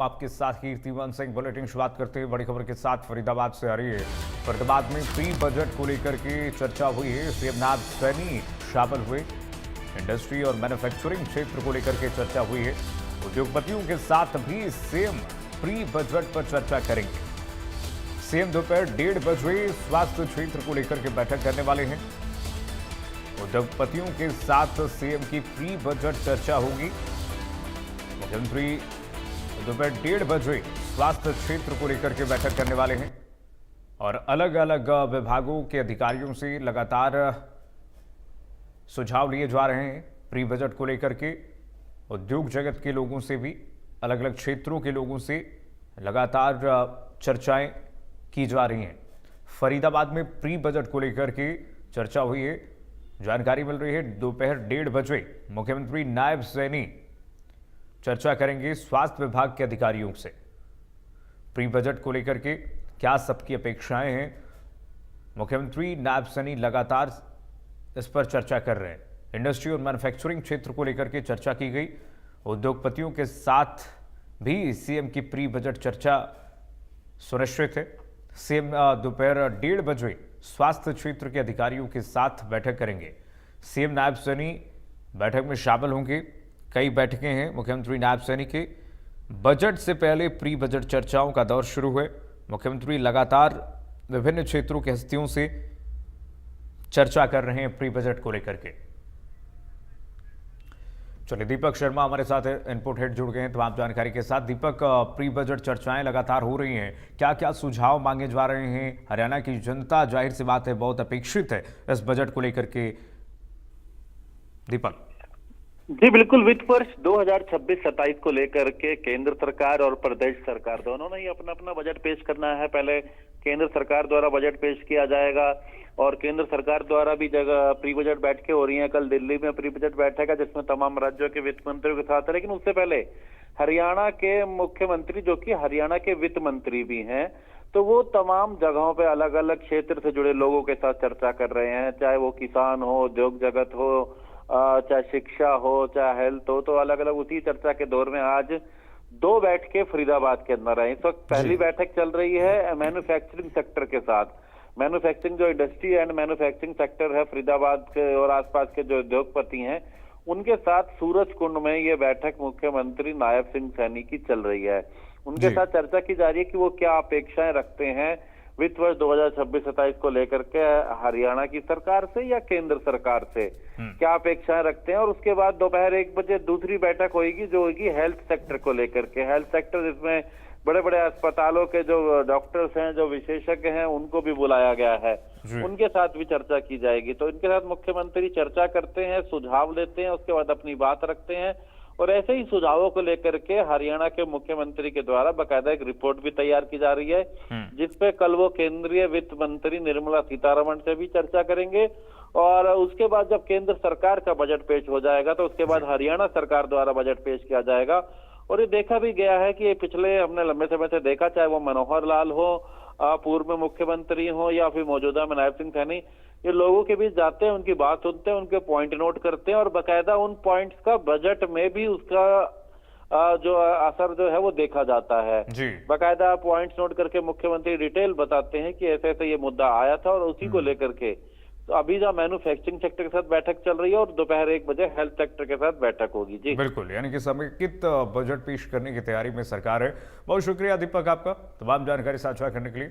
आपके साथ कीर्तिमान सिंह। बुलेटिन शुरुआत करते हुए बड़ी खबर के साथ फरीदाबाद से आ रही है। फरीदाबाद में प्री बजट को लेकर के चर्चा हुई है। सीएम नायब सैनी शामिल हुए। इंडस्ट्री और मैन्युफैक्चरिंग क्षेत्र को लेकर के चर्चा हुई है। उद्योगपतियों के साथ भी सीएम प्री बजट पर चर्चा करेंगे। सीएम दोपहर 1:30 बजे स्वास्थ्य क्षेत्र को लेकर के बैठक करने वाले हैं। उद्योगपतियों के साथ सीएम की प्री बजट चर्चा होगी। मुख्यमंत्री दोपहर 1:30 बजे स्वास्थ्य क्षेत्र को लेकर के बैठक करने वाले हैं और अलग अलग विभागों के अधिकारियों से लगातार सुझाव लिए जा रहे हैं। प्री बजट को लेकर के उद्योग जगत के लोगों से भी, अलग अलग क्षेत्रों के लोगों से लगातार चर्चाएं की जा रही हैं। फरीदाबाद में प्री बजट को लेकर के चर्चा हुई है। जानकारी मिल रही है दोपहर 1:30 बजे मुख्यमंत्री नायब सैनी चर्चा करेंगे स्वास्थ्य विभाग के अधिकारियों से। प्री बजट को लेकर के क्या सबकी अपेक्षाएं हैं, मुख्यमंत्री नायब सैनी लगातार इस पर चर्चा कर रहे हैं। इंडस्ट्री और मैन्युफैक्चरिंग क्षेत्र को लेकर के चर्चा की गई। उद्योगपतियों के साथ भी सीएम की प्री बजट चर्चा सुनिश्चित है। सीएम दोपहर 1:30 बजे स्वास्थ्य क्षेत्र के अधिकारियों के साथ बैठक करेंगे। सीएम नायब सैनी बैठक में शामिल होंगे। कई बैठकें हैं मुख्यमंत्री नायब सैनी के। बजट से पहले प्री बजट चर्चाओं का दौर शुरू हुए। मुख्यमंत्री लगातार विभिन्न क्षेत्रों की हस्तियों से चर्चा कर रहे हैं प्री बजट को लेकर के। चलिए, दीपक शर्मा हमारे साथ इनपुट हेड जुड़ गए हैं तमाम जानकारी के साथ। दीपक, प्री बजट चर्चाएं लगातार हो रही हैं, क्या क्या सुझाव मांगे जा रहे हैं? हरियाणा की जनता जाहिर सी बात है बहुत अपेक्षित है इस बजट को लेकर के। दीपक जी बिल्कुल, वित्त वर्ष 2026-27 को लेकर के केंद्र सरकार और प्रदेश सरकार दोनों ने ही अपना अपना बजट पेश करना है। पहले केंद्र सरकार द्वारा बजट पेश किया जाएगा और केंद्र सरकार द्वारा भी जगह प्री बजट बैठकें हो रही हैं। कल दिल्ली में प्री बजट बैठक है जिसमें तमाम राज्यों के वित्त मंत्रियों के साथ है, लेकिन उससे पहले हरियाणा के मुख्यमंत्री जो कि हरियाणा के वित्त मंत्री भी हैं, तो वो तमाम जगहों पे अलग अलग क्षेत्र से जुड़े लोगों के साथ चर्चा कर रहे हैं। चाहे वो किसान हो, उद्योग जगत हो, चाहे शिक्षा हो, चाहे हेल्थ हो, तो अलग अलग उसी चर्चा के दौर में आज 2 बैठकें फरीदाबाद के अंदर है। इस वक्त पहली बैठक चल रही है मैन्युफैक्चरिंग सेक्टर के साथ। मैन्युफैक्चरिंग जो इंडस्ट्री एंड मैन्युफैक्चरिंग सेक्टर है फरीदाबाद के और आसपास के जो उद्योगपति हैं, उनके साथ सूरज कुंड में ये बैठक मुख्यमंत्री नायब सिंह सैनी की चल रही है। उनके साथ चर्चा की जा रही है कि वो क्या अपेक्षाएं रखते हैं वित्त वर्ष 2026-27 को लेकर के हरियाणा की सरकार से या केंद्र सरकार से, क्या अपेक्षाएं रखते हैं। और उसके बाद दोपहर 1 बजे दूसरी बैठक होगी जो होगी हेल्थ सेक्टर को लेकर के। हेल्थ सेक्टर जिसमें बड़े बड़े अस्पतालों के जो डॉक्टर्स हैं, जो विशेषज्ञ हैं, उनको भी बुलाया गया है, उनके साथ भी चर्चा की जाएगी। तो इनके साथ मुख्यमंत्री चर्चा करते हैं, सुझाव लेते हैं, उसके बाद अपनी बात रखते हैं और ऐसे ही सुझावों को लेकर के हरियाणा के मुख्यमंत्री के द्वारा बाकायदा एक रिपोर्ट भी तैयार की जा रही है, जिसपे कल वो केंद्रीय वित्त मंत्री निर्मला सीतारमण से भी चर्चा करेंगे। और उसके बाद जब केंद्र सरकार का बजट पेश हो जाएगा तो उसके बाद हरियाणा सरकार द्वारा बजट पेश किया जाएगा। और ये देखा भी गया है कि पिछले हमने लंबे समय से देखा, चाहे वो मनोहर लाल हो, पूर्व मुख्यमंत्री हो या फिर मौजूदा में नायब सिंह सैनी, ये लोगों के बीच जाते हैं, उनकी बात सुनते हैं, उनके पॉइंट नोट करते हैं और बाकायदा उन पॉइंट्स का बजट में भी उसका जो असर जो है वो देखा जाता है। बाकायदा पॉइंट्स नोट करके मुख्यमंत्री डिटेल बताते हैं कि ऐसे ऐसे ये मुद्दा आया था और उसी को लेकर के तो अभी जो मैन्युफैक्चरिंग सेक्टर के साथ बैठक चल रही है और दोपहर 1 बजे हेल्थ सेक्टर के साथ बैठक होगी। जी बिल्कुल, यानी कि समेकित बजट पेश करने की तैयारी में सरकार है। बहुत शुक्रिया दीपक आपका तमाम जानकारी साझा करने के लिए।